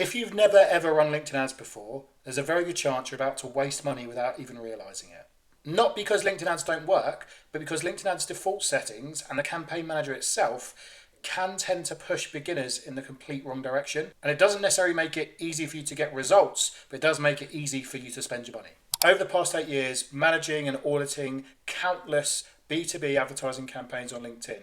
If you've never ever run LinkedIn ads before, there's a very good chance you're about to waste money without even realizing it. Not because LinkedIn ads don't work, but because LinkedIn ads default settings and the campaign manager itself can tend to push beginners in the complete wrong direction. And it doesn't necessarily make it easy for you to get results, but it does make it easy for you to spend your money. Over the past 8 years, managing and auditing countless B2B advertising campaigns on LinkedIn,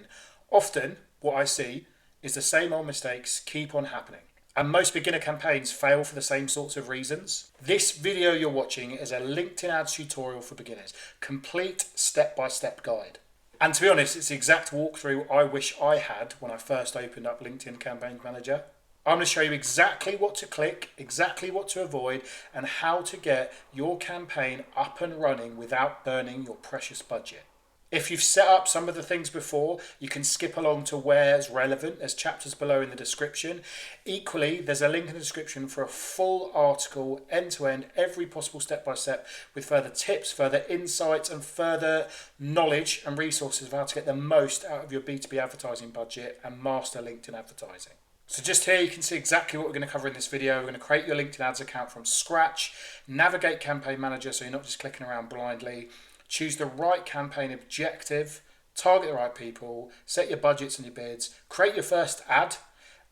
often what I see is the same old mistakes keep on happening. And most beginner campaigns fail for the same sorts of reasons. This video you're watching is a LinkedIn ads tutorial for beginners, complete step-by-step guide. And to be honest, it's the exact walkthrough I wish I had when I first opened up LinkedIn Campaign Manager. I'm going to show you exactly what to click, exactly what to avoid, and how to get your campaign up and running without burning your precious budget. If you've set up some of the things before, you can skip along to where it's relevant. There's chapters below in the description. Equally, there's a link in the description for a full article, end-to-end, every possible step-by-step, with further tips, further insights, and further knowledge and resources of how to get the most out of your B2B advertising budget and master LinkedIn advertising. So just here you can see exactly what we're going to cover in this video. We're going to create your LinkedIn ads account from scratch, navigate Campaign Manager so you're not just clicking around blindly, choose the right campaign objective, target the right people, set your budgets and your bids, create your first ad,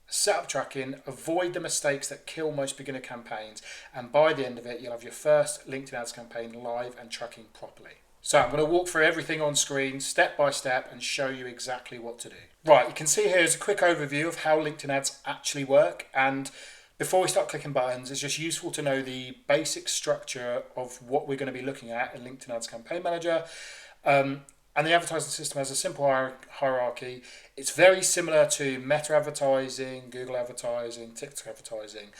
set up tracking, avoid the mistakes that kill most beginner campaigns, and by the end of it, you'll have your first LinkedIn ads campaign live and tracking properly. So I'm going to walk through everything on screen, step by step, and show you exactly what to do. Right, you can see here is a quick overview of how LinkedIn ads actually work, and before we start clicking buttons, it's just useful to know the basic structure of what we're going to be looking at in LinkedIn Ads Campaign Manager. And the advertising system has a simple hierarchy. It's very similar to Meta advertising, Google advertising, TikTok advertising.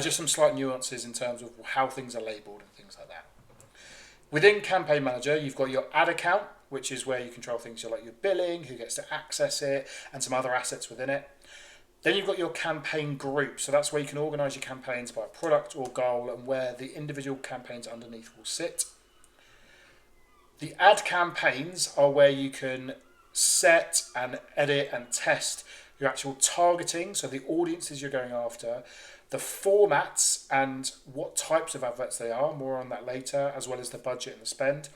Just some slight nuances in terms of how things are labeled and things like that. Within Campaign Manager, you've got your ad account, which is where you control things like your billing, who gets to access it, and some other assets within it. Then you've got your campaign group. So that's where you can organize your campaigns by product or goal and where the individual campaigns underneath will sit. The ad campaigns are where you can set and edit and test your actual targeting, so the audiences you're going after, the formats and what types of adverts they are, more on that later, as well as the budget and the spend.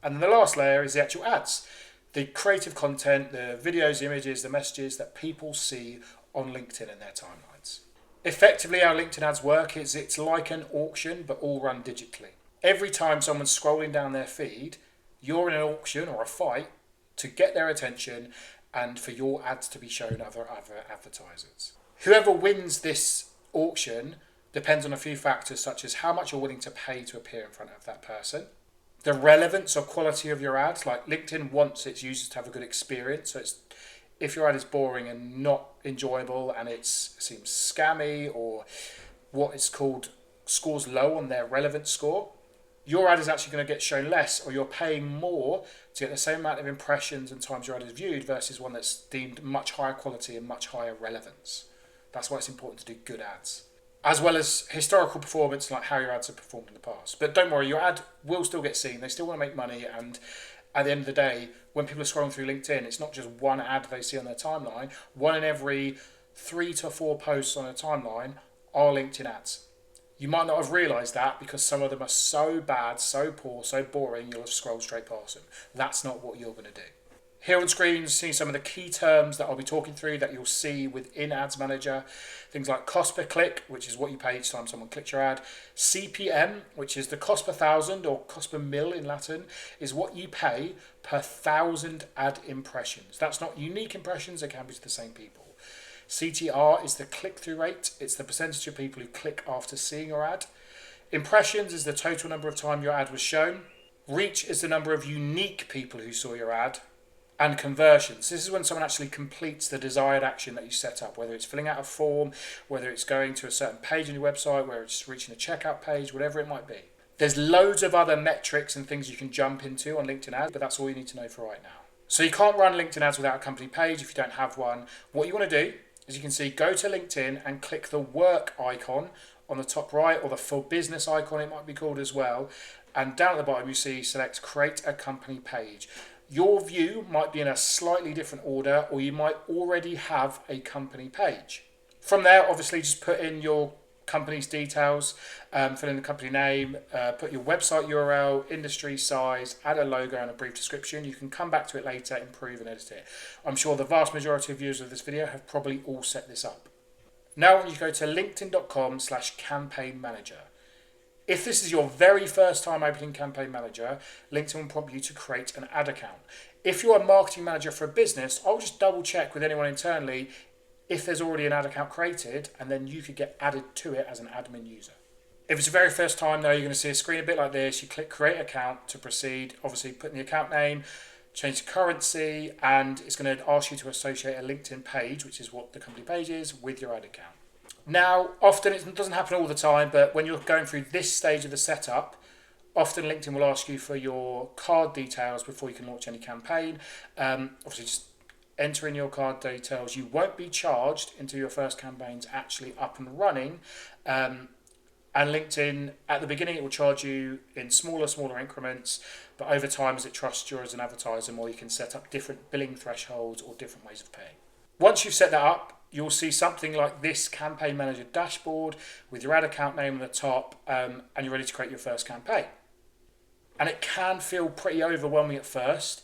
And then the last layer is the actual ads, the creative content, the videos, the images, the messages that people see on LinkedIn and their timelines. Effectively, how LinkedIn ads work is it's like an auction, but all run digitally. Every time someone's scrolling down their feed, you're in an auction or a fight to get their attention and for your ads to be shown other advertisers. Whoever wins this auction depends on a few factors such as how much you're willing to pay to appear in front of that person, the relevance or quality of your ads. Like LinkedIn wants its users to have a good experience, so if your ad is boring and not enjoyable and it seems scammy or what is called scores low on their relevance score, your ad is actually going to get shown less, or you're paying more to get the same amount of impressions and times your ad is viewed versus one that's deemed much higher quality and much higher relevance. That's why it's important to do good ads, as well as historical performance, like how your ads have performed in the past. But don't worry, your ad will still get seen. They still want to make money, and at the end of the day, when people are scrolling through LinkedIn, it's not just one ad they see on their timeline. 1 in every 3 to 4 posts on a timeline are LinkedIn ads. You might not have realised that because some of them are so bad, so poor, so boring, you'll have scrolled straight past them. That's not what you're going to do. Here on screen, you see some of the key terms that I'll be talking through that you'll see within Ads Manager. Things like cost per click, which is what you pay each time someone clicks your ad. CPM, which is the cost per thousand or cost per mil in Latin, is what you pay per 1,000 ad impressions. That's not unique impressions, it can be to the same people. CTR is the click-through rate. It's the percentage of people who click after seeing your ad. Impressions is the total number of times your ad was shown. Reach is the number of unique people who saw your ad. And conversions. This is when someone actually completes the desired action that you set up, whether it's filling out a form, whether it's going to a certain page on your website, whether it's reaching a checkout page, whatever it might be. There's loads of other metrics and things you can jump into on LinkedIn ads, but that's all you need to know for right now. So you can't run LinkedIn ads without a company page if you don't have one. What you want to do, as you can see, go to LinkedIn and click the work icon on the top right, or the for business icon it might be called as well. And down at the bottom you see select create a company page. Your view might be in a slightly different order, or you might already have a company page. From there, obviously just put in your company's details, fill in the company name, put your website URL, industry, size, add a logo and a brief description. You can come back to it later, improve and edit it. I'm sure the vast majority of viewers of this video have probably all set this up. Now I want you to go to linkedin.com/campaign manager. If this is your very first time opening Campaign Manager, LinkedIn will prompt you to create an ad account. If you're a marketing manager for a business, I'll just double check with anyone internally if there's already an ad account created, and then you could get added to it as an admin user. If it's the very first time though, you're going to see a screen a bit like this. You click create account to proceed, obviously put in the account name, change the currency, and it's going to ask you to associate a LinkedIn page, which is what the company page is, with your ad account. Now, often it doesn't happen all the time, but when you're going through this stage of the setup, often LinkedIn will ask you for your card details before you can launch any campaign. Obviously, just enter in your card details. You won't be charged until your first campaign's actually up and running. And LinkedIn, at the beginning, it will charge you in smaller increments, but over time, as it trusts you as an advertiser more, you can set up different billing thresholds or different ways of paying. Once you've set that up, you'll see something like this Campaign Manager dashboard with your ad account name on the top, and you're ready to create your first campaign. And it can feel pretty overwhelming at first,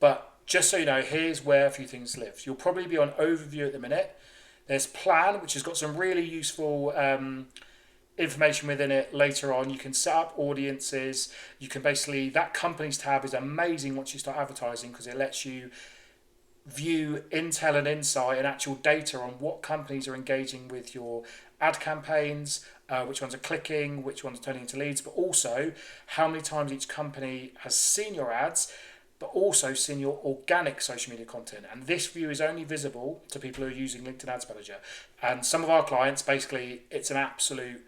but just so you know, here's where a few things live. You'll probably be on overview at the minute. There's plan, which has got some really useful information within it later on. You can set up audiences. You can basically, that companies tab is amazing once you start advertising because it lets you view intel and insight and actual data on what companies are engaging with your ad campaigns, which ones are clicking, which ones are turning into leads, but also how many times each company has seen your ads, but also seen your organic social media content. And this view is only visible to people who are using LinkedIn Ads Manager. And some of our clients, basically, it's an absolute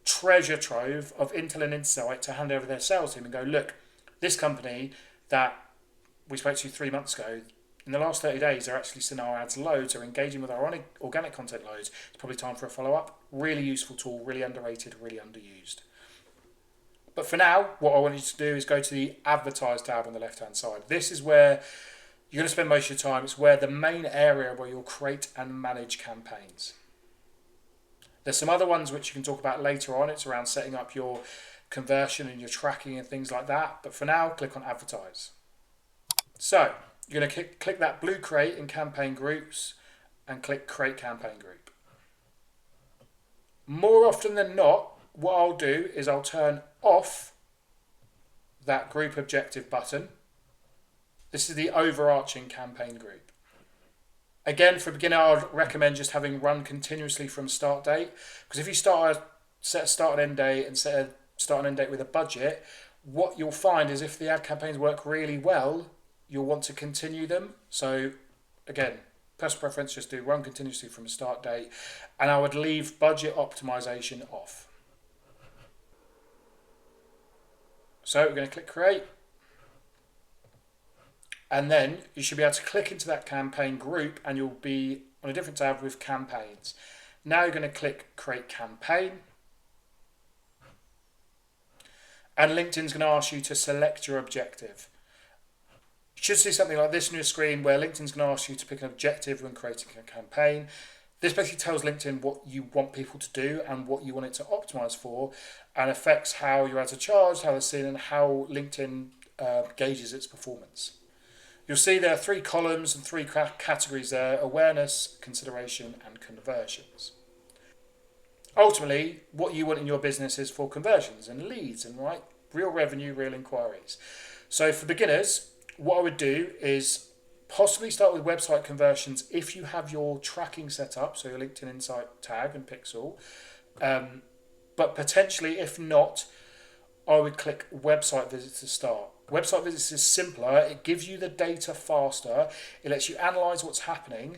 treasure trove of intel and insight to hand over to their sales team and go, look, this company that we spoke to 3 months ago, in the last 30 days, they're actually seeing our ads loads, they're engaging with our organic content loads. It's probably time for a follow-up. Really useful tool, really underrated, really underused. But for now, what I want you to do is go to the Advertise tab on the left-hand side. This is where you're going to spend most of your time. It's where the main area where you'll create and manage campaigns. There's some other ones which you can talk about later on. It's around setting up your conversion and your tracking and things like that. But for now, click on Advertise. So you're going to click that blue create in campaign groups and click create campaign group. More often than not, what I'll do is I'll turn off that group objective button. This is the overarching campaign group. Again, for a beginner, I'd recommend just having run continuously from start date, because if you set a start and end date and set a start and end date with a budget, what you'll find is if the ad campaigns work really well, you'll want to continue them. So again, personal preference, just do run continuously from a start date, and I would leave budget optimization off. So we're going to click create, and then you should be able to click into that campaign group and you'll be on a different tab with campaigns. Now you're going to click create campaign, and LinkedIn's going to ask you to select your objective. You should see something like this on your screen where LinkedIn's going to ask you to pick an objective when creating a campaign. This basically tells LinkedIn what you want people to do and what you want it to optimize for, and affects how your ads are charged, how they're seen, and how LinkedIn gauges its performance. You'll see there are 3 columns and 3 categories there: awareness, consideration, and conversions. Ultimately, what you want in your business is for conversions and leads and real revenue, real inquiries. So for beginners, what I would do is possibly start with website conversions if you have your tracking set up, so your LinkedIn Insight tag and pixel. But potentially, if not, I would click website visits to start. Website visits is simpler. It gives you the data faster. It lets you analyze what's happening.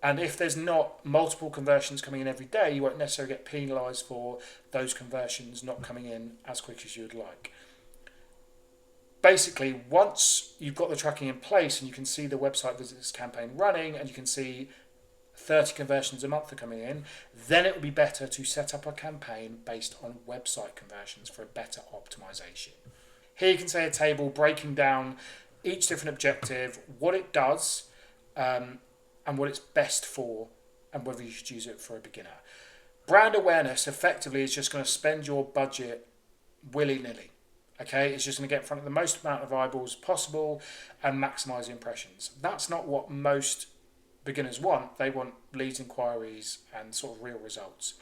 And if there's not multiple conversions coming in every day, you won't necessarily get penalized for those conversions not coming in as quick as you would like. Basically, once you've got the tracking in place and you can see the website visits campaign running and you can see 30 conversions a month are coming in, then it would be better to set up a campaign based on website conversions for a better optimization. Here you can see a table breaking down each different objective, what it does, and what it's best for, and whether you should use it for a beginner. Brand awareness effectively is just going to spend your budget willy-nilly. Okay, it's just going to get in front of the most amount of eyeballs possible and maximize the impressions. That's not what most beginners want. They want leads, inquiries, and sort of real results.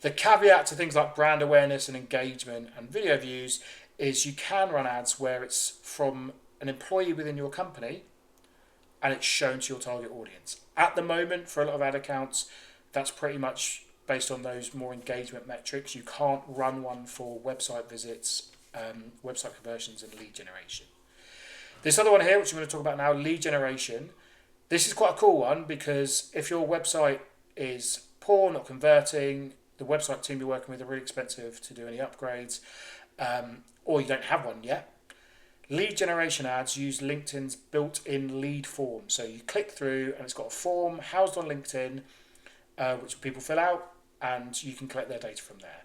The caveat to things like brand awareness and engagement and video views is you can run ads where it's from an employee within your company and it's shown to your target audience. At the moment, for a lot of ad accounts, that's pretty much based on those more engagement metrics. You can't run one for website visits, website conversions, and lead generation. This other one here, which I'm going to talk about now, lead generation. This is quite a cool one because if your website is poor, not converting, the website team you're working with are really expensive to do any upgrades, or you don't have one yet, lead generation ads use LinkedIn's built-in lead form. So you click through and it's got a form housed on LinkedIn, which people fill out, and you can collect their data from there.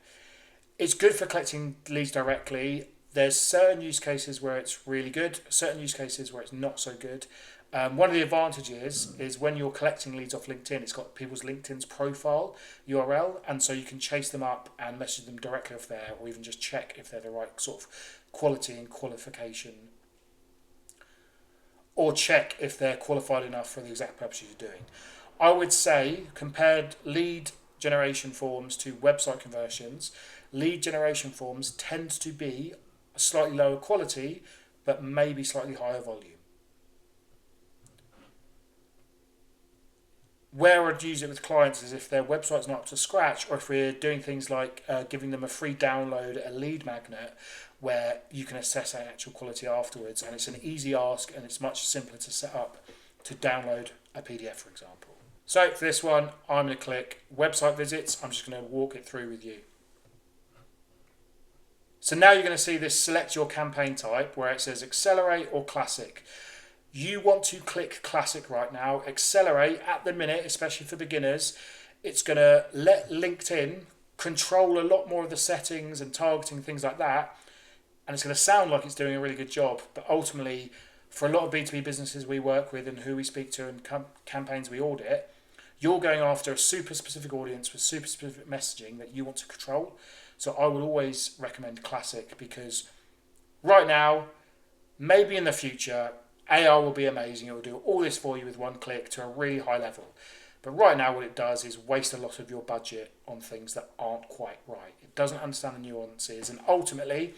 It's good for collecting leads directly. There's certain use cases where it's really good, certain use cases where it's not so good. One of the advantages is when you're collecting leads off LinkedIn, it's got people's LinkedIn's profile URL, and so you can chase them up and message them directly off there, or even just check if they're the right sort of quality and qualification, or check if they're qualified enough for the exact purpose you're doing. I would say, compared lead generation forms to website conversions, lead generation forms tend to be a slightly lower quality, but maybe slightly higher volume. Where I'd use it with clients is if their website's not up to scratch, or if we're doing things like giving them a free download, a lead magnet, where you can assess actual quality afterwards, and it's an easy ask and it's much simpler to set up to download a PDF, for example. So for this one, I'm going to click website visits. I'm just going to walk it through with you. So now you're going to see this select your campaign type where it says accelerate or classic. You want to click classic right now. Accelerate at the minute, especially for beginners, it's going to let LinkedIn control a lot more of the settings and targeting, things like that. And it's going to sound like it's doing a really good job. But ultimately, for a lot of B2B businesses we work with and who we speak to and campaigns we audit, you're going after a super specific audience with super specific messaging that you want to control. So I would always recommend classic, because right now, maybe in the future, AI will be amazing. It will do all this for you with one click to a really high level. But right now what it does is waste a lot of your budget on things that aren't quite right. It doesn't understand the nuances, and ultimately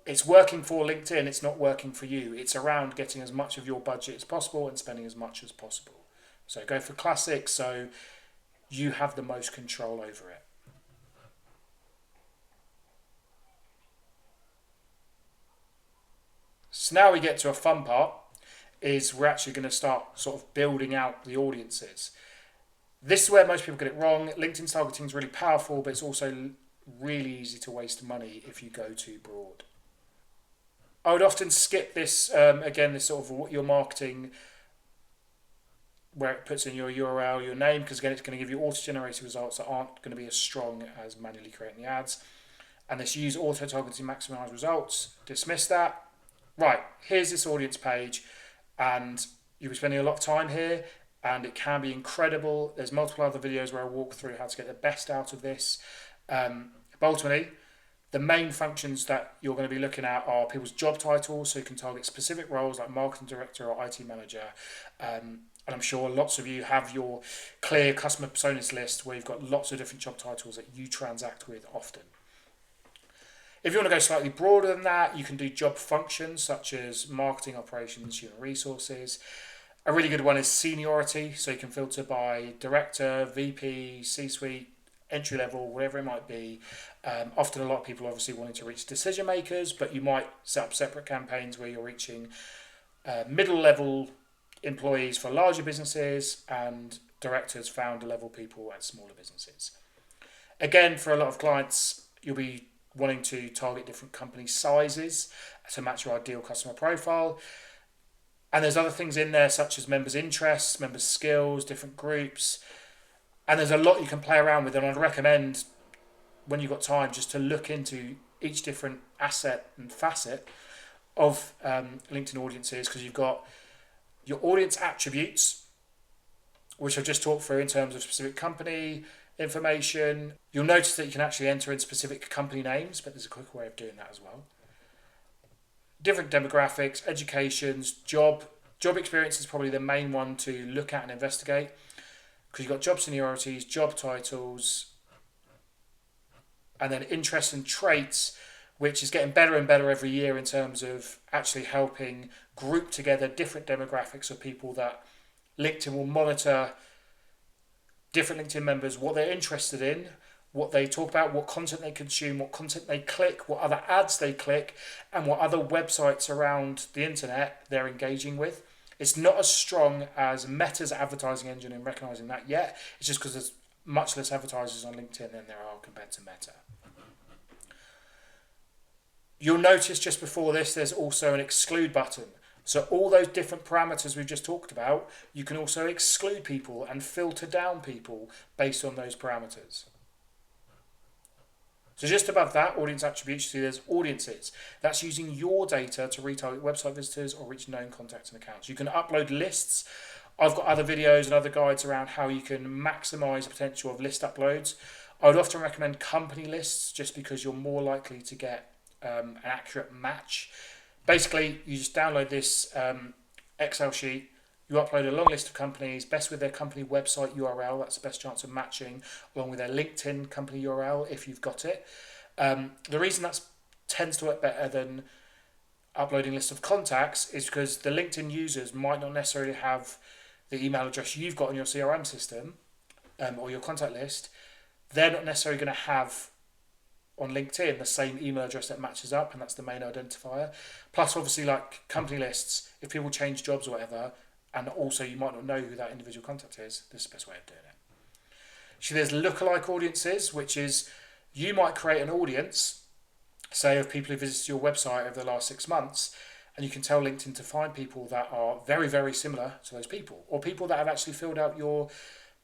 it's working for LinkedIn, it's not working for you. It's around getting as much of your budget as possible and spending as much as possible. So go for classic so you have the most control over it. So now we get to a fun part, is we're actually going to start sort of building out the audiences. This is where most people get it wrong. LinkedIn targeting is really powerful, but it's also really easy to waste money if you go too broad. I would often skip this, again, this sort of what you're marketing, where it puts in your URL, your name, because again, it's going to give you auto-generated results that aren't going to be as strong as manually creating the ads. And this use auto-targeting maximize results, dismiss that. Right, here's this audience page, and you'll be spending a lot of time here, and it can be incredible. There's multiple other videos where I walk through how to get the best out of this. But ultimately, the main functions that you're going to be looking at are people's job titles, so you can target specific roles like marketing director or IT manager. And I'm sure lots of you have your clear customer personas list where you've got lots of different job titles that you transact with often. If you want to go slightly broader than that, you can do job functions such as marketing, operations, human resources. A really good one is seniority, so you can filter by director, VP, C-suite, entry level, whatever it might be. Often a lot of people obviously wanting to reach decision makers, but you might set up separate campaigns where you're reaching middle level employees for larger businesses and directors, founder level people at smaller businesses. Again, for a lot of clients, you'll be wanting to target different company sizes to match your ideal customer profile. And there's other things in there such as members' interests, members' skills, different groups. And there's a lot you can play around with, and I'd recommend when you've got time just to look into each different asset and facet of LinkedIn audiences, because you've got your audience attributes, which I've just talked through in terms of specific company information. You'll notice that you can actually enter in specific company names, but there's a quicker way of doing that as well. Different demographics, educations, job experience is probably the main one to look at and investigate, because you've got job seniorities, job titles, and then interests and traits, which is getting better and better every year in terms of actually helping group together different demographics of people that LinkedIn will monitor different LinkedIn members, what they're interested in, what they talk about, what content they consume, what content they click, what other ads they click, and what other websites around the internet they're engaging with. It's not as strong as Meta's advertising engine in recognizing that yet. It's just because there's much less advertisers on LinkedIn than there are compared to Meta. You'll notice just before this, there's also an exclude button. So all those different parameters we've just talked about, you can also exclude people and filter down people based on those parameters. So just above that, audience attributes, you see there's audiences. That's using your data to retarget website visitors or reach known contacts and accounts. You can upload lists. I've got other videos and other guides around how you can maximize the potential of list uploads. I would often recommend company lists just because you're more likely to get an accurate match. Basically, you just download this Excel sheet. You upload a long list of companies, best with their company website URL. That's the best chance of matching, along with their LinkedIn company URL if you've got it. The reason that tends to work better than uploading a list of contacts is because the LinkedIn users might not necessarily have the email address you've got on your CRM system or your contact list. They're not necessarily going to have on LinkedIn the same email address that matches up, and that's the main identifier. Plus, obviously, like company lists, if people change jobs or whatever, and also you might not know who that individual contact is, this is the best way of doing it. So there's lookalike audiences, which is you might create an audience, say of people who visited your website over the last 6 months, and you can tell LinkedIn to find people that are very, very similar to those people, or people that have actually filled out your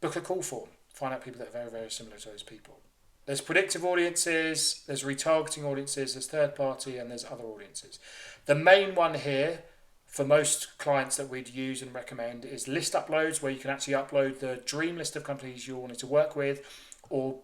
book a call form. Find out people that are very, very similar to those people. There's predictive audiences, there's retargeting audiences, there's third party, and there's other audiences. The main one here for most clients that we'd use and recommend is list uploads, where you can actually upload the dream list of companies you wanted to work with, or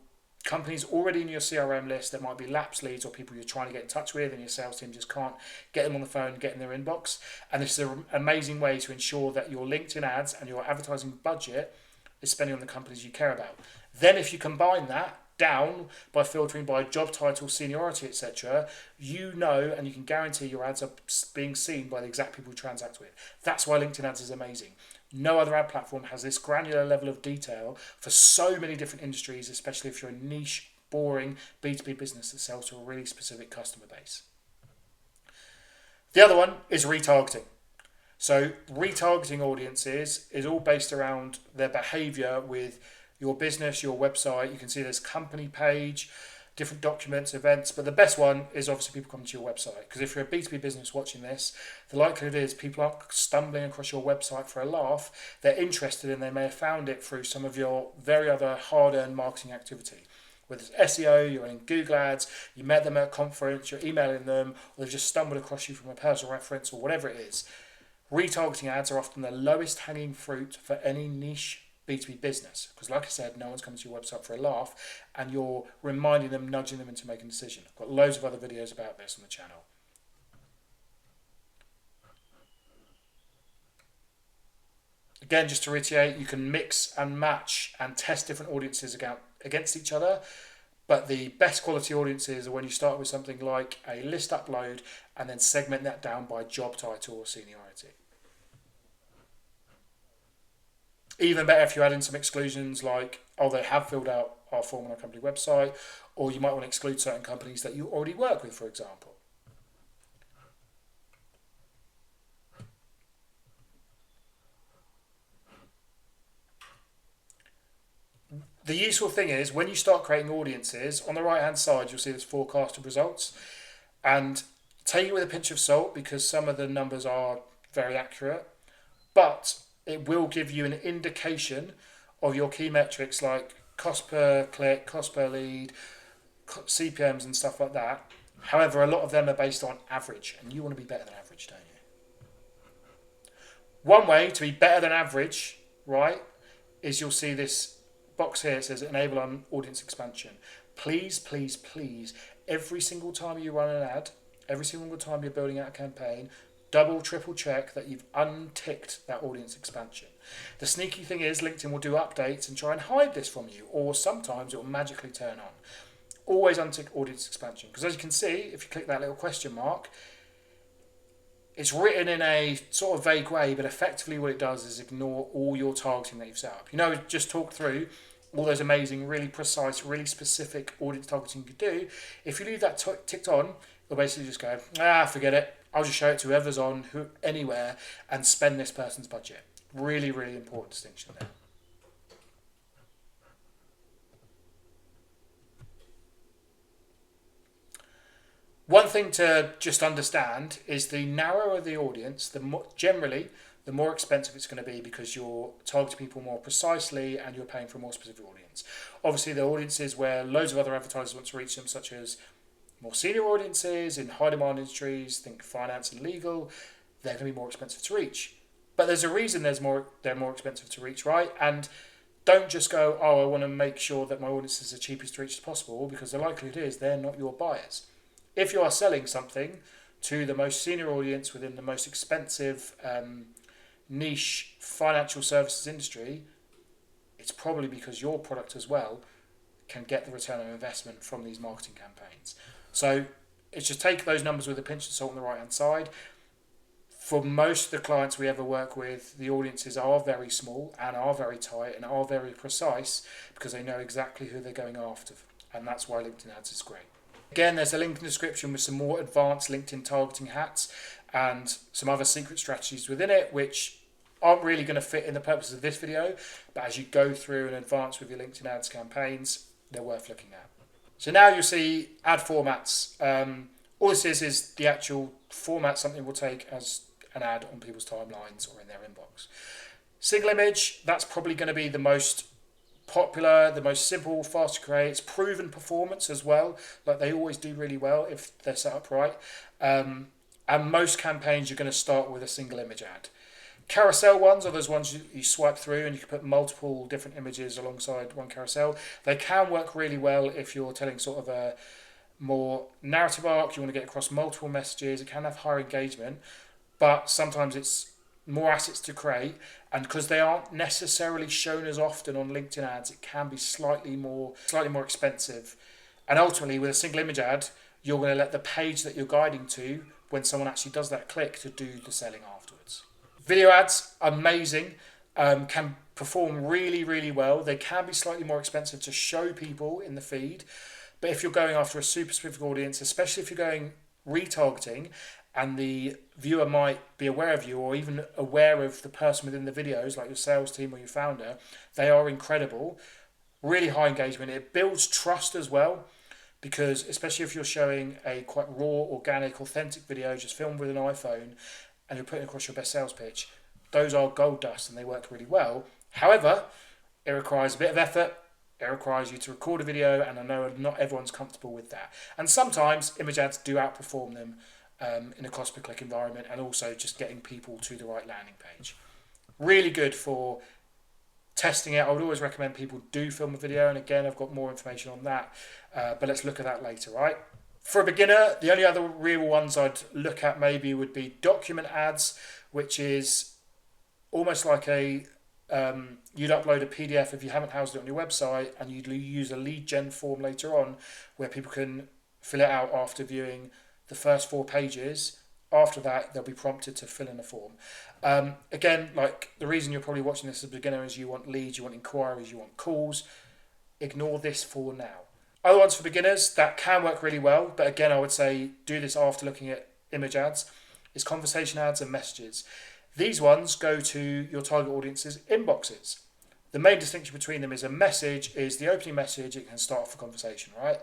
companies already in your CRM list that might be lapsed leads or people you're trying to get in touch with and your sales team just can't get them on the phone, get in their inbox. And this is an amazing way to ensure that your LinkedIn ads and your advertising budget is spending on the companies you care about. Then if you combine that down by filtering by job title, seniority, etc., you know and you can guarantee your ads are being seen by the exact people you transact with. That's why LinkedIn ads is amazing. No other ad platform has this granular level of detail for so many different industries, especially if you're a niche, boring B2B business that sells to a really specific customer base. The other one is retargeting. So retargeting audiences is all based around their behavior with your business, your website. You can see there's company page, different documents, events, but the best one is obviously people coming to your website, because if you're a B2B business watching this, the likelihood is people aren't stumbling across your website for a laugh. They're interested and they may have found it through some of your very other hard-earned marketing activity. Whether it's SEO, you're in Google Ads, you met them at a conference, you're emailing them, or they've just stumbled across you from a personal reference or whatever it is. Retargeting ads are often the lowest hanging fruit for any niche B2B business, because like I said, no one's coming to your website for a laugh and you're reminding them, nudging them into making a decision. I've got loads of other videos about this on the channel. Again, just to reiterate, you can mix and match and test different audiences against each other, but the best quality audiences are when you start with something like a list upload and then segment that down by job title or seniority. Even better if you add in some exclusions like, oh, they have filled out our form on our company website, or you might want to exclude certain companies that you already work with, for example. The useful thing is when you start creating audiences, on the right hand side you'll see there's forecasted results, and take it with a pinch of salt because some of the numbers are very accurate, but it will give you an indication of your key metrics like cost per click, cost per lead, CPMs and stuff like that. However, a lot of them are based on average, and you want to be better than average, don't you? One way to be better than average, right, is you'll see this box here. It says enable on audience expansion. Please, please, please, every single time you run an ad, every single time you're building out a campaign, double, triple check that you've unticked that audience expansion. The sneaky thing is LinkedIn will do updates and try and hide this from you, or sometimes it will magically turn on. Always untick audience expansion, because as you can see, if you click that little question mark, it's written in a sort of vague way, but effectively what it does is ignore all your targeting that you've set up. Just talk through all those amazing, really precise, really specific audience targeting you could do. If you leave that ticked on, it'll basically just go, forget it. I'll just show it to whoever's on, anywhere, and spend this person's budget. Really, really important distinction there. One thing to just understand is the narrower the audience, generally, the more expensive it's going to be, because you're targeting people more precisely and you're paying for a more specific audience. Obviously, the audiences where loads of other advertisers want to reach them, such as more senior audiences in high demand industries, think finance and legal, they're going to be more expensive to reach. But there's a reason they're more expensive to reach, right? And don't just go, I want to make sure that my audience is as cheapest to reach as possible, because the likelihood is they're not your buyers. If you are selling something to the most senior audience within the most expensive niche financial services industry, it's probably because your product as well can get the return on investment from these marketing campaigns. So it's just take those numbers with a pinch of salt on the right hand side. For most of the clients we ever work with, the audiences are very small and are very tight and are very precise, because they know exactly who they're going after. And that's why LinkedIn Ads is great. Again, there's a link in the description with some more advanced LinkedIn targeting hats and some other secret strategies within it, which aren't really going to fit in the purpose of this video, but as you go through and advance with your LinkedIn Ads campaigns, they're worth looking at. So now you'll see ad formats. All this is the actual format something will take as an ad on people's timelines or in their inbox. Single image, that's probably going to be the most popular, the most simple, fast to create. It's proven performance as well, like they always do really well if they're set up right. And most campaigns you're going to start with a single image ad. Carousel ones are those ones you swipe through and you can put multiple different images alongside one carousel. They can work really well if you're telling sort of a more narrative arc, you want to get across multiple messages. It can have higher engagement, but sometimes it's more assets to create, and because they aren't necessarily shown as often on LinkedIn ads, it can be slightly more expensive. And ultimately, with a single image ad, you're going to let the page that you're guiding to, when someone actually does that click, to do the selling afterwards. Video ads, amazing, can perform really, really well. They can be slightly more expensive to show people in the feed, but if you're going after a super specific audience, especially if you're going retargeting, and the viewer might be aware of you or even aware of the person within the videos, like your sales team or your founder, they are incredible. Really high engagement. It builds trust as well, because especially if you're showing a quite raw, organic, authentic video just filmed with an iPhone and you're putting across your best sales pitch, those are gold dust and they work really well. However, it requires a bit of effort. It requires you to record a video, and I know not everyone's comfortable with that. And sometimes image ads do outperform them in a cost per click environment, and also just getting people to the right landing page. Really good for testing it. I would always recommend people do film a video, and again, I've got more information on that, but let's look at that later, right? For a beginner, the only other real ones I'd look at maybe would be document ads, which is almost like you'd upload a PDF if you haven't housed it on your website, and you'd use a lead gen form later on where people can fill it out after viewing the first 4 pages. After that, they'll be prompted to fill in a form. Again, like the reason you're probably watching this as a beginner is you want leads, you want inquiries, you want calls. Ignore this for now. Other ones for beginners that can work really well, but again, I would say do this after looking at image ads, is conversation ads and messages. These ones go to your target audience's inboxes. The main distinction between them is a message is the opening message. It can start off a conversation, right?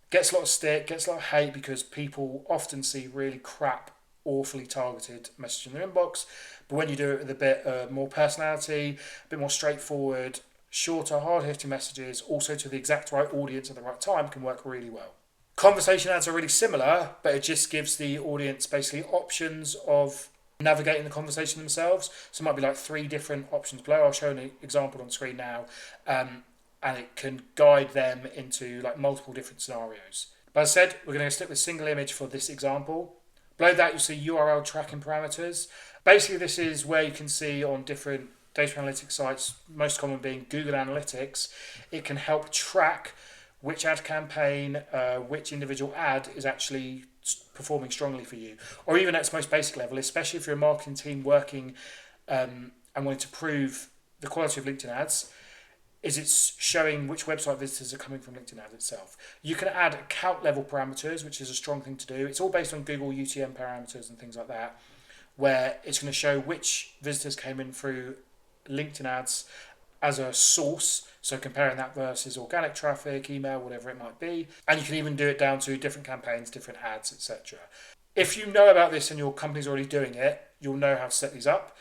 Gets a lot of stick, gets a lot of hate, because people often see really crap, awfully targeted message in their inbox. But when you do it with a bit more personality, a bit more straightforward, shorter, hard-hitting messages, also to the exact right audience at the right time, can work really well. Conversation ads are really similar, but it just gives the audience basically options of navigating the conversation themselves. So it might be like 3 different options below. I'll show an example on screen now, and it can guide them into like multiple different scenarios. But as I said, we're going to stick with single image for this example. Below that, you'll see URL tracking parameters. Basically, this is where you can see on different data analytics sites, most common being Google Analytics, it can help track which ad campaign, which individual ad is actually performing strongly for you. Or even at its most basic level, especially if you're a marketing team working and wanting to prove the quality of LinkedIn ads, is it's showing which website visitors are coming from LinkedIn ads itself. You can add account level parameters, which is a strong thing to do. It's all based on Google UTM parameters and things like that, where it's going to show which visitors came in through LinkedIn ads as a source, so comparing that versus organic traffic, email, whatever it might be. And you can even do it down to different campaigns, different ads, etc. If you know about this and your company's already doing it, you'll know how to set these up.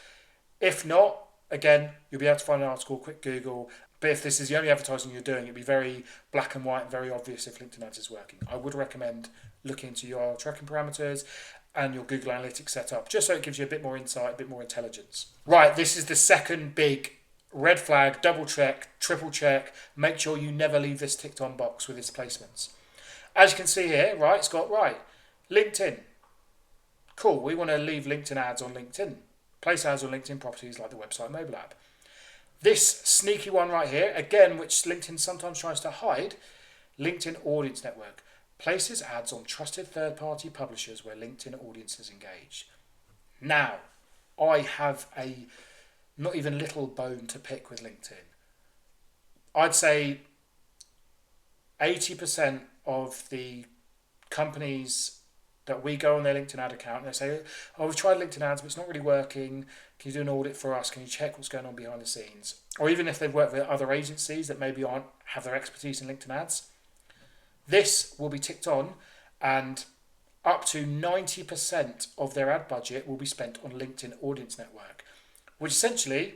If not, again, you'll be able to find an article, quick Google. But if this is the only advertising you're doing, it'd be very black and white and very obvious if LinkedIn ads is working. I would recommend looking into your tracking parameters and your Google Analytics setup, just so it gives you a bit more insight, a bit more intelligence. Right, this is the second big red flag, double check, triple check. Make sure you never leave this ticked on box with its placements. As you can see here, right, it's got, right, LinkedIn. Cool, we want to leave LinkedIn ads on LinkedIn. Place ads on LinkedIn properties like the website mobile app. This sneaky one right here, again, which LinkedIn sometimes tries to hide, LinkedIn Audience Network. Places ads on trusted third-party publishers where LinkedIn audiences engage. Now, I have a not even little bone to pick with LinkedIn. I'd say 80% of the companies that we go on their LinkedIn ad account and they say, oh, we've tried LinkedIn ads, but it's not really working. Can you do an audit for us? Can you check what's going on behind the scenes? Or even if they've worked with other agencies that maybe aren't have their expertise in LinkedIn ads, this will be ticked on, and up to 90% of their ad budget will be spent on LinkedIn Audience Network, which essentially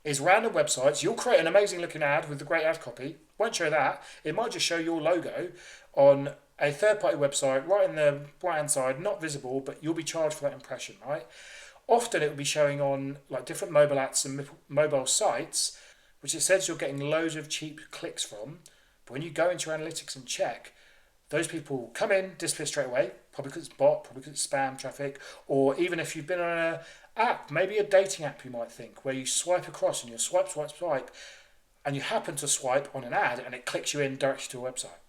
is random websites. You'll create an amazing looking ad with the great ad copy. Won't show that. It might just show your logo on a third-party website right in the right-hand side, not visible, but you'll be charged for that impression, right? Often it will be showing on like different mobile apps and mobile sites, which it says you're getting loads of cheap clicks from. But when you go into your analytics and check, those people come in, disappear straight away, probably because it's bot, probably because it's spam traffic, or even if you've been on an app, maybe a dating app you might think, where you swipe across and you swipe, and you happen to swipe on an ad and it clicks you in directly to a website.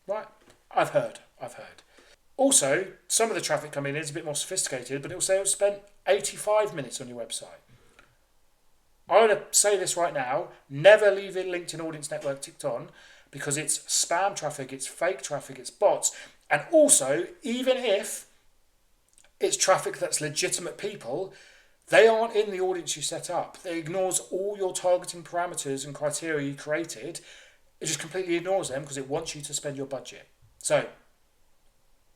Right? I've heard. Also, some of the traffic coming in is a bit more sophisticated, but it will say it spent 85 minutes on your website. I want to say this right now, never leave it LinkedIn Audience Network ticked on, because it's spam traffic, it's fake traffic, it's bots. And also, even if it's traffic that's legitimate people, they aren't in the audience you set up. It ignores all your targeting parameters and criteria you created. It just completely ignores them because it wants you to spend your budget. So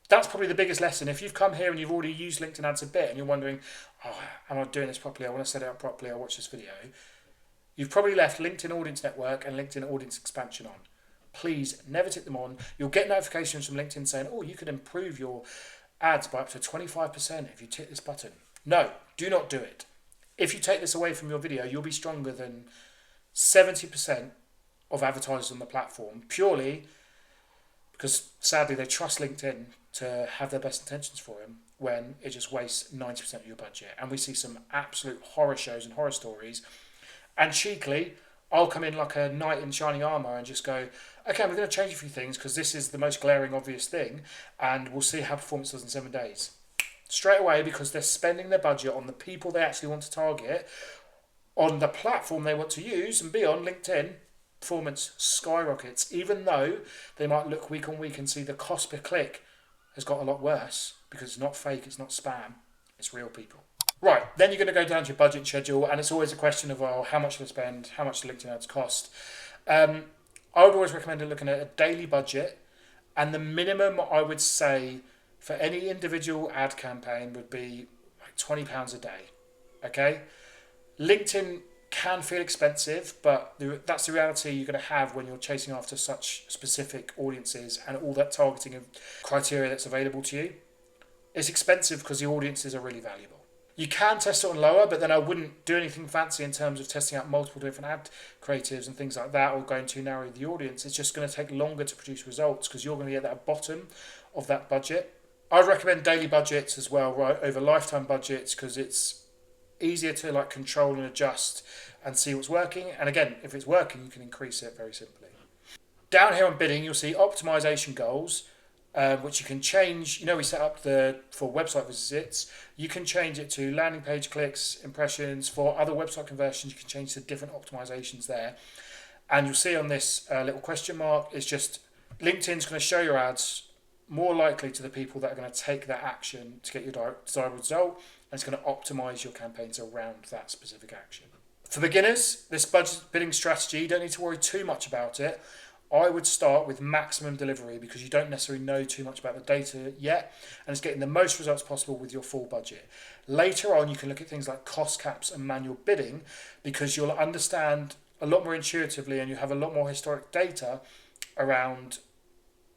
that's probably the biggest lesson. If you've come here and you've already used LinkedIn ads a bit and you're wondering, oh, am I doing this properly? I want to set it up properly. I'll watch this video. You've probably left LinkedIn Audience Network and LinkedIn Audience Expansion on. Please never tick them on. You'll get notifications from LinkedIn saying, oh, you can improve your ads by up to 25% if you tick this button. No, do not do it. If you take this away from your video, you'll be stronger than 70% of advertisers on the platform, purely because sadly they trust LinkedIn to have their best intentions for them when it just wastes 90% of your budget. And we see some absolute horror shows and horror stories. And cheekily, I'll come in like a knight in shining armour and just go, okay, we're going to change a few things because this is the most glaring obvious thing, and we'll see how performance does in 7 days. Straight away, because they're spending their budget on the people they actually want to target, on the platform they want to use, and be on LinkedIn, performance skyrockets, even though they might look week on week and see the cost per click has got a lot worse because it's not fake, it's not spam, it's real people. Right, then you're going to go down to your budget schedule, and it's always a question of, well, how much to spend, how much do LinkedIn ads cost? I would always recommend looking at a daily budget, and the minimum I would say for any individual ad campaign would be like £20 a day, okay? LinkedIn can feel expensive, but that's the reality you're going to have when you're chasing after such specific audiences and all that targeting of criteria that's available to you. It's expensive because the audiences are really valuable. You can test it on lower, but then I wouldn't do anything fancy in terms of testing out multiple different ad creatives and things like that, or going too narrow the audience. It's just going to take longer to produce results because you're going to get that bottom of that budget. I'd recommend daily budgets as well, right, over lifetime budgets, because it's easier to like control and adjust and see what's working. And again, if it's working, you can increase it very simply. Down here on bidding, you'll see optimization goals, which you can change. You know, we set up for website visits. You can change it to landing page clicks, impressions. For other website conversions, you can change to different optimizations there. And you'll see on this little question mark, it's just LinkedIn's going to show your ads more likely to the people that are going to take that action to get your desired result, and it's going to optimize your campaigns around that specific action. For beginners, this budget bidding strategy, you don't need to worry too much about it. I would start with maximum delivery because you don't necessarily know too much about the data yet, and it's getting the most results possible with your full budget. Later on, you can look at things like cost caps and manual bidding because you'll understand a lot more intuitively and you have a lot more historic data around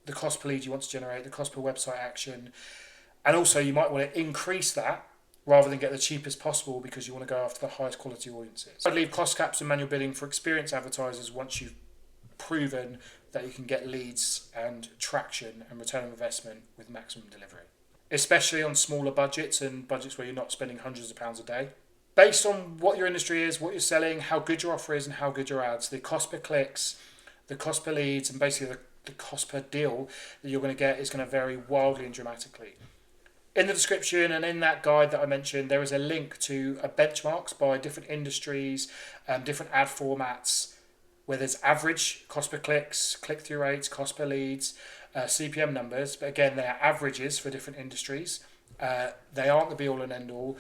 the cost per lead you want to generate, the cost per website action, and also you might want to increase that rather than get the cheapest possible because you want to go after the highest quality audiences. I'd leave cost caps and manual bidding for experienced advertisers once you've proven that you can get leads and traction and return on investment with maximum delivery, especially on smaller budgets and budgets where you're not spending hundreds of pounds a day. Based on what your industry is, what you're selling, how good your offer is and how good your ads, the cost per clicks, the cost per leads, and basically the cost per deal that you're going to get is going to vary wildly and dramatically. In the description and in that guide that I mentioned, there is a link to benchmarks by different industries, different ad formats, where there's average cost per clicks, click-through rates, cost per leads, CPM numbers. But again, they are averages for different industries. They aren't the be-all and end-all.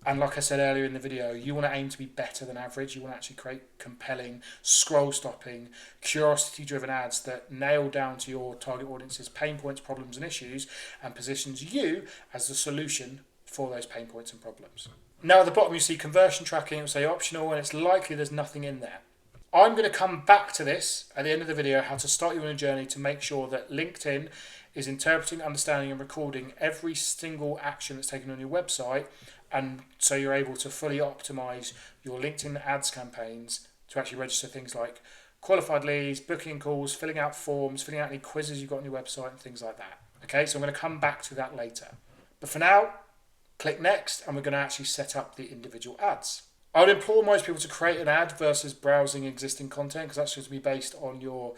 And like I said earlier in the video, you want to aim to be better than average. You want to actually create compelling, scroll-stopping, curiosity-driven ads that nail down to your target audience's pain points, problems, and issues, and positions you as the solution for those pain points and problems. Now at the bottom you see conversion tracking. It will say optional, and it's likely there's nothing in there. I'm going to come back to this at the end of the video, how to start you on a journey to make sure that LinkedIn is interpreting, understanding, and recording every single action that's taken on your website, and so you're able to fully optimize your LinkedIn ads campaigns to actually register things like qualified leads, booking calls, filling out forms, filling out any quizzes you've got on your website, and things like that. Okay, so I'm going to come back to that later. But for now, click next, and we're going to actually set up the individual ads. I would implore most people to create an ad versus browsing existing content, because that's going to be based on your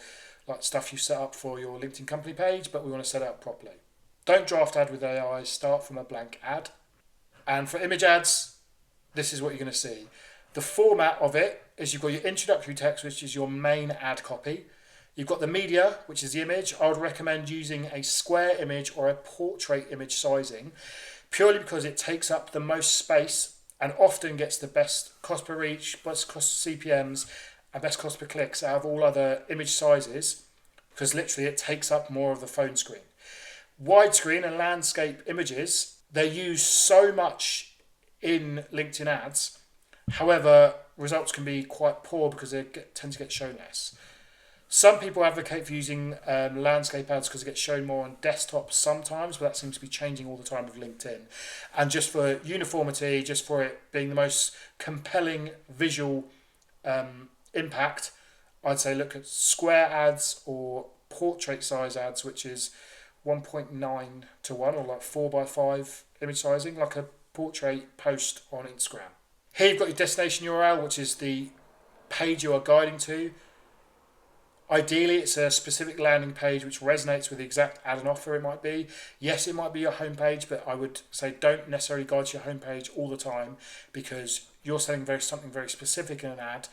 stuff you set up for your LinkedIn company page, but we want to set it up properly. Don't draft ad with AI, start from a blank ad. And for image ads, this is what you're going to see. The format of it is you've got your introductory text, which is your main ad copy. You've got the media, which is the image. I would recommend using a square image or a portrait image sizing, purely because it takes up the most space and often gets the best cost per reach, best cost CPMs, and best cost per clicks out of all other image sizes, because literally it takes up more of the phone screen. Widescreen and landscape images, they're used so much in LinkedIn ads. However, results can be quite poor because they tend to get shown less. Some people advocate for using landscape ads because it gets shown more on desktop sometimes, but that seems to be changing all the time with LinkedIn. And just for uniformity, just for it being the most compelling visual impact, I'd say look at square ads or portrait size ads, which is 1.9 to 1 or like 4:5 image sizing, like a portrait post on Instagram. Here you've got your destination URL, which is the page you are guiding to. Ideally, it's a specific landing page which resonates with the exact ad and offer it might be. Yes, it might be your homepage, but I would say don't necessarily guide to your homepage all the time, because you're selling something very specific in an ad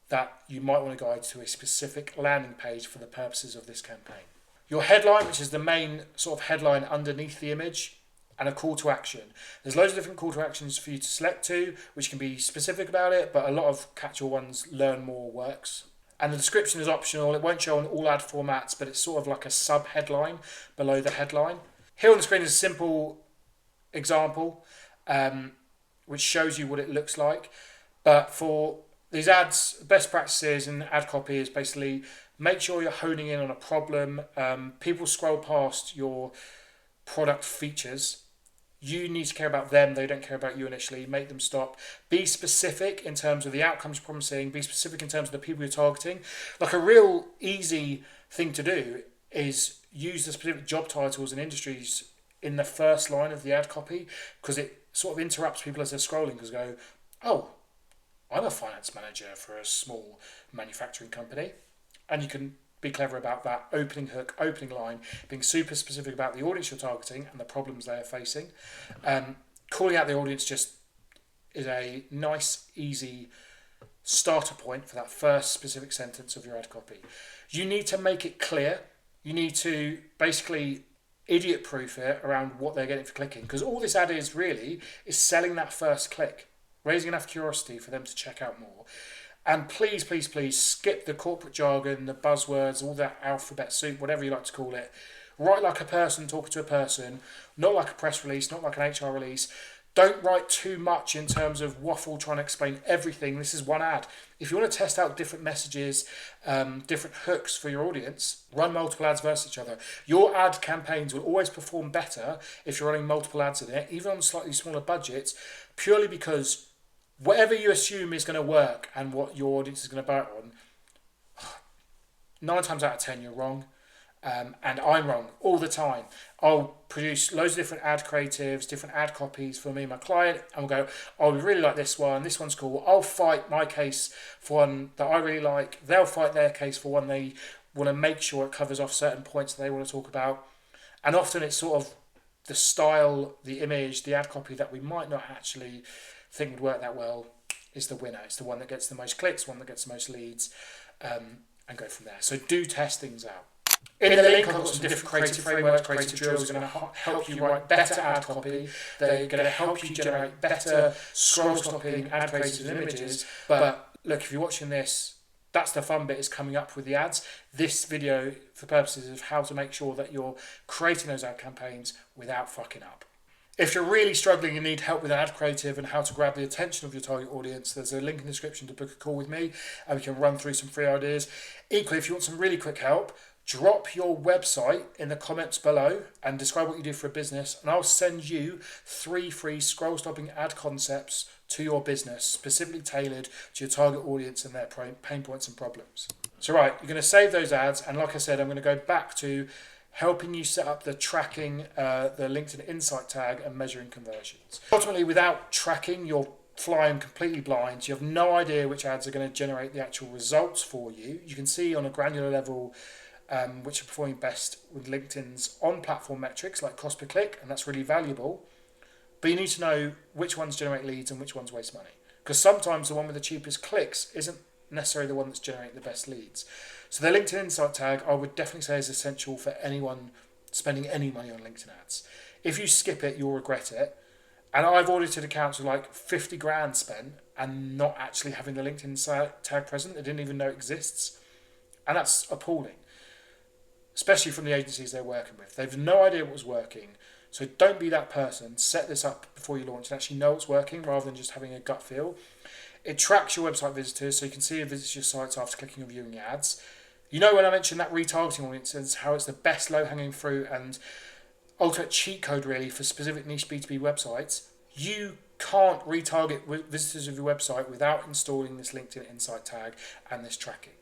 that you might want to guide to a specific landing page for the purposes of this campaign. Your headline, which is the main sort of headline underneath the image, and a call to action. There's loads of different call to actions for you to select to, which can be specific about it, but a lot of catch-all ones, learn more, works. And the description is optional. It won't show on all ad formats, but it's sort of like a sub-headline below the headline. Here on the screen is a simple example, which shows you what it looks like. But for these ads, best practices in ad copy is basically make sure you're honing in on a problem. People scroll past your product features. You need to care about them. They don't care about you initially. Make them stop. Be specific in terms of the outcomes you're promising. Be specific in terms of the people you're targeting. Like a real easy thing to do is use the specific job titles and industries in the first line of the ad copy, because it sort of interrupts people as they're scrolling, because go, oh, I'm a finance manager for a small manufacturing company. And you can be clever about that opening hook, opening line, being super specific about the audience you're targeting and the problems they are facing. Calling out the audience just is a nice, easy starter point for that first specific sentence of your ad copy. You need to make it clear. You need to basically idiot proof it around what they're getting for clicking, because all this ad is really is selling that first click, raising enough curiosity for them to check out more. And please, please, please skip the corporate jargon, the buzzwords, all that alphabet soup, whatever you like to call it. Write like a person talking to a person, not like a press release, not like an HR release. Don't write too much in terms of waffle trying to explain everything. This is one ad. If you want to test out different messages, different hooks for your audience, run multiple ads versus each other. Your ad campaigns will always perform better if you're running multiple ads in it, even on slightly smaller budgets, purely because whatever you assume is going to work and what your audience is going to buy it on, 9 times out of 10 you're wrong. And I'm wrong all the time. I'll produce loads of different ad creatives, different ad copies for me and my client, and we'll go, oh, we really like this one's cool. I'll fight my case for one that I really like. They'll fight their case for one they want to make sure it covers off certain points that they want to talk about. And often it's sort of the style, the image, the ad copy that we might not actually think would work that well is the winner. It's the one that gets the most clicks, one that gets the most leads, and go from there. So do test things out. In the link, I've got some different creative frameworks, creative drills that are going to help you write better ad copy. They're going to help you generate better scroll-stopping ad creatives and images. But look, if you're watching this, that's the fun bit, is coming up with the ads. This video, for purposes of how to make sure that you're creating those ad campaigns without fucking up. If you're really struggling and need help with ad creative and how to grab the attention of your target audience, there's a link in the description to book a call with me, and we can run through some free ideas. Equally, if you want some really quick help, drop your website in the comments below and describe what you do for a business, and I'll send you 3 free scroll stopping ad concepts to your business, specifically tailored to your target audience and their pain points and problems. So right, you're going to save those ads, and like I said, I'm going to go back to helping you set up the tracking, the LinkedIn Insight tag, and measuring conversions. Ultimately, without tracking, you're flying completely blind. You have no idea which ads are going to generate the actual results for you. You can see on a granular level which are performing best with LinkedIn's on-platform metrics like cost per click, and that's really valuable. But you need to know which ones generate leads and which ones waste money, because sometimes the one with the cheapest clicks isn't necessarily the one that's generating the best leads. So the LinkedIn Insight tag, I would definitely say, is essential for anyone spending any money on LinkedIn ads. If you skip it, you'll regret it. And I've audited accounts with like 50 grand spent and not actually having the LinkedIn tag present. They didn't even know it exists. And that's appalling, especially from the agencies they're working with. They've no idea what was working. So don't be that person. Set this up before you launch and actually know what's working rather than just having a gut feel. It tracks your website visitors, so you can see who visits your sites after clicking and viewing ads. You know, when I mentioned that retargeting audiences, how it's the best low-hanging fruit and ultimate cheat code really for specific niche B2B websites, you can't retarget visitors of your website without installing this LinkedIn Insight tag and this tracking.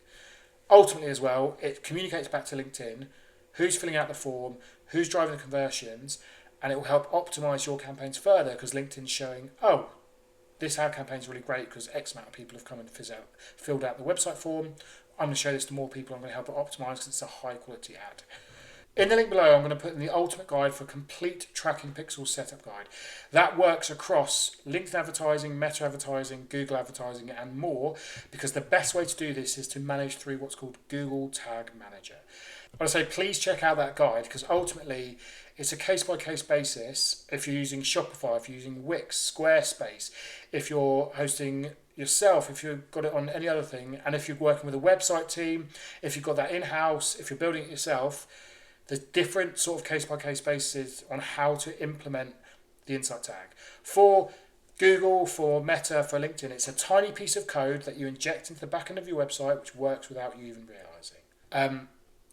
Ultimately as well, it communicates back to LinkedIn who's filling out the form, who's driving the conversions, and it will help optimize your campaigns further, because LinkedIn's showing, oh, this ad campaign is really great because X amount of people have come and filled out the website form. I'm going to show this to more people. I'm going to help it optimize because it's a high quality ad. In the link below, I'm going to put in the ultimate guide for complete tracking pixel setup guide. That works across LinkedIn advertising, Meta advertising, Google advertising, and more, because the best way to do this is to manage through what's called Google Tag Manager. I would say please check out that guide, because ultimately it's a case-by-case basis. If you're using Shopify, if you're using Wix, Squarespace, if you're hosting yourself, if you've got it on any other thing, and if you're working with a website team, if you've got that in-house, if you're building it yourself, there's different sort of case-by-case basis on how to implement the Insight tag. For Google, for Meta, for LinkedIn, it's a tiny piece of code that you inject into the back end of your website, which works without you even realizing.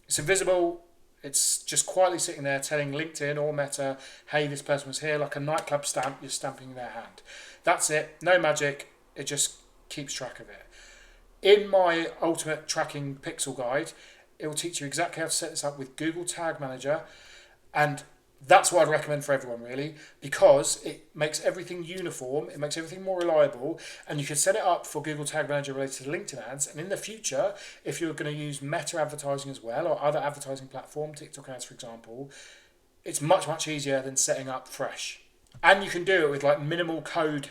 It's invisible. It's just quietly sitting there telling LinkedIn or Meta, hey, this person was here, like a nightclub stamp you're stamping in their hand. That's it, no magic, it just keeps track of it. In my ultimate tracking pixel guide, it will teach you exactly how to set this up with Google Tag Manager, and that's what I'd recommend for everyone really, because it makes everything uniform, it makes everything more reliable, and you can set it up for Google Tag Manager related to LinkedIn ads. And in the future, if you're going to use Meta advertising as well, or other advertising platform, TikTok ads for example, it's much easier than setting up fresh. And you can do it with like minimal code,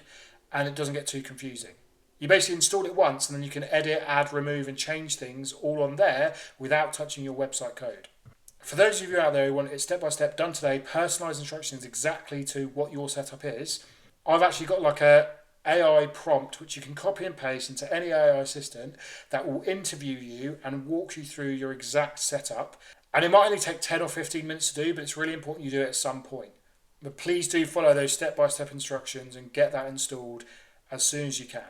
and it doesn't get too confusing. You basically install it once, and then you can edit, add, remove, and change things all on there without touching your website code. For those of you out there who want it step by step done today, personalised instructions exactly to what your setup is, I've actually got like a AI prompt which you can copy and paste into any AI assistant that will interview you and walk you through your exact setup. And it might only take 10 or 15 minutes to do, but it's really important you do it at some point. But please do follow those step by step instructions and get that installed as soon as you can.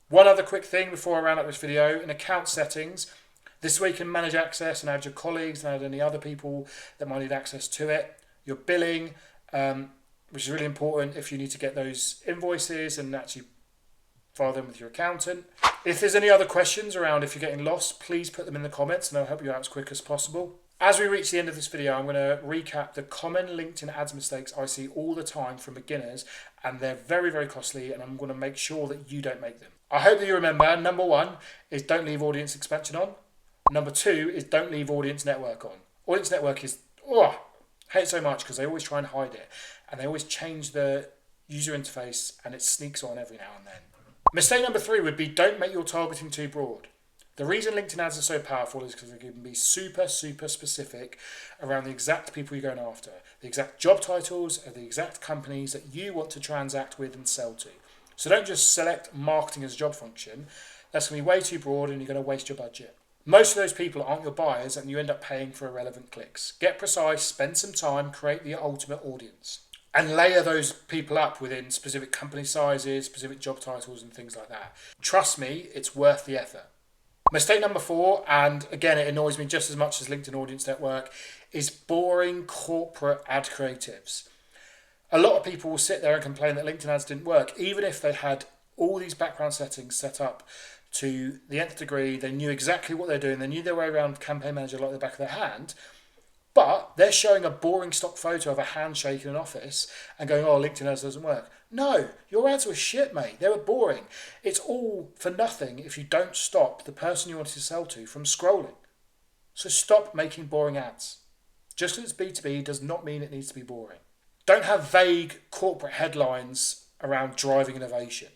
One other quick thing before I round up this video, in account settings, this is where you can manage access and add your colleagues and add any other people that might need access to it. Your billing, which is really important if you need to get those invoices and actually file them with your accountant. If there's any other questions around if you're getting lost, please put them in the comments and I'll help you out as quick as possible. As we reach the end of this video, I'm going to recap the common LinkedIn ads mistakes I see all the time from beginners, and they're very costly, and I'm going to make sure that you don't make them. I hope that you remember, number 1 is don't leave audience expansion on. Number 2 is don't leave audience network on. Audience network is, I hate it so much because they always try and hide it, and they always change the user interface and it sneaks on every now and then. Mistake number 3 would be don't make your targeting too broad. The reason LinkedIn ads are so powerful is because they can be super specific around the exact people you're going after, the exact job titles and the exact companies that you want to transact with and sell to. So don't just select marketing as a job function. That's going to be way too broad and you're going to waste your budget. Most of those people aren't your buyers and you end up paying for irrelevant clicks. Get precise, spend some time, create the ultimate audience. And layer those people up within specific company sizes, specific job titles and things like that. Trust me, it's worth the effort. Mistake number 4, and again it annoys me just as much as LinkedIn Audience Network, is boring corporate ad creatives. A lot of people will sit there and complain that LinkedIn ads didn't work, even if they had all these background settings set up to the nth degree, they knew exactly what they're doing, they knew their way around Campaign Manager like the back of their hand, but they're showing a boring stock photo of a handshake in an office and going, oh, LinkedIn ads doesn't work. No, your ads were shit, mate. They were boring. It's all for nothing if you don't stop the person you want to sell to from scrolling. So stop making boring ads. Just because it's B2B does not mean it needs to be boring. Don't have vague corporate headlines around driving innovation.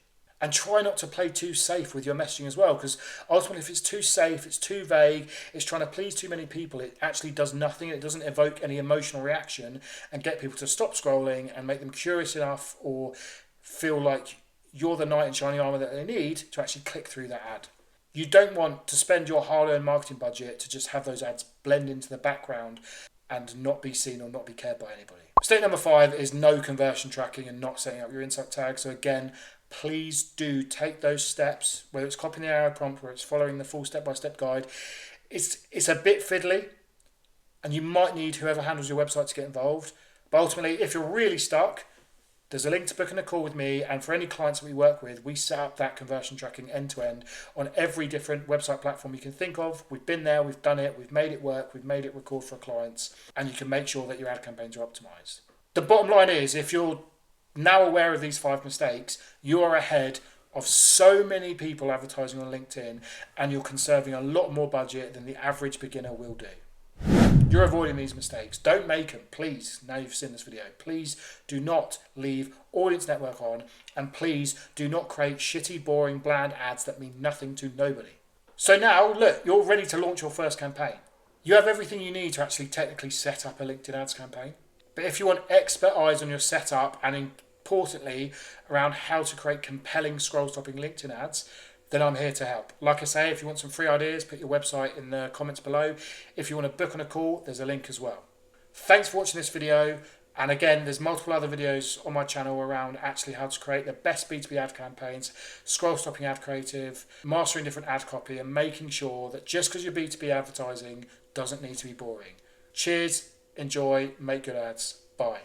And try not to play too safe with your messaging as well, because ultimately if it's too safe, it's too vague, it's trying to please too many people, it actually does nothing, it doesn't evoke any emotional reaction and get people to stop scrolling and make them curious enough or feel like you're the knight in shining armour that they need to actually click through that ad. You don't want to spend your hard-earned marketing budget to just have those ads blend into the background and not be seen or not be cared by anybody. Mistake number 5 is no conversion tracking and not setting up your insight tag. So again, please do take those steps, whether it's copying the AI prompt or it's following the full step-by-step guide. It's a bit fiddly and you might need whoever handles your website to get involved. But ultimately, if you're really stuck, there's a link to booking a call with me, and for any clients that we work with, we set up that conversion tracking end-to-end on every different website platform you can think of. We've been there, we've done it, we've made it work, we've made it record for clients, and you can make sure that your ad campaigns are optimized. The bottom line is, if you're now aware of these 5 mistakes, you are ahead of so many people advertising on LinkedIn, and you're conserving a lot more budget than the average beginner will do. You're avoiding these mistakes. Don't make them, please. Now you've seen this video, please do not leave Audience Network on, and please do not create shitty, boring, bland ads that mean nothing to nobody. So now, look, you're ready to launch your first campaign. You have everything you need to actually technically set up a LinkedIn ads campaign. But if you want expert eyes on your setup and importantly around how to create compelling scroll-stopping LinkedIn ads, then I'm here to help. Like I say, if you want some free ideas, put your website in the comments below. If you want to book on a call, there's a link as well. Thanks for watching this video. And again, there's multiple other videos on my channel around actually how to create the best B2B ad campaigns, scroll-stopping ad creative, mastering different ad copy, and making sure that just because you're B2B advertising doesn't need to be boring. Cheers, enjoy, make good ads. Bye.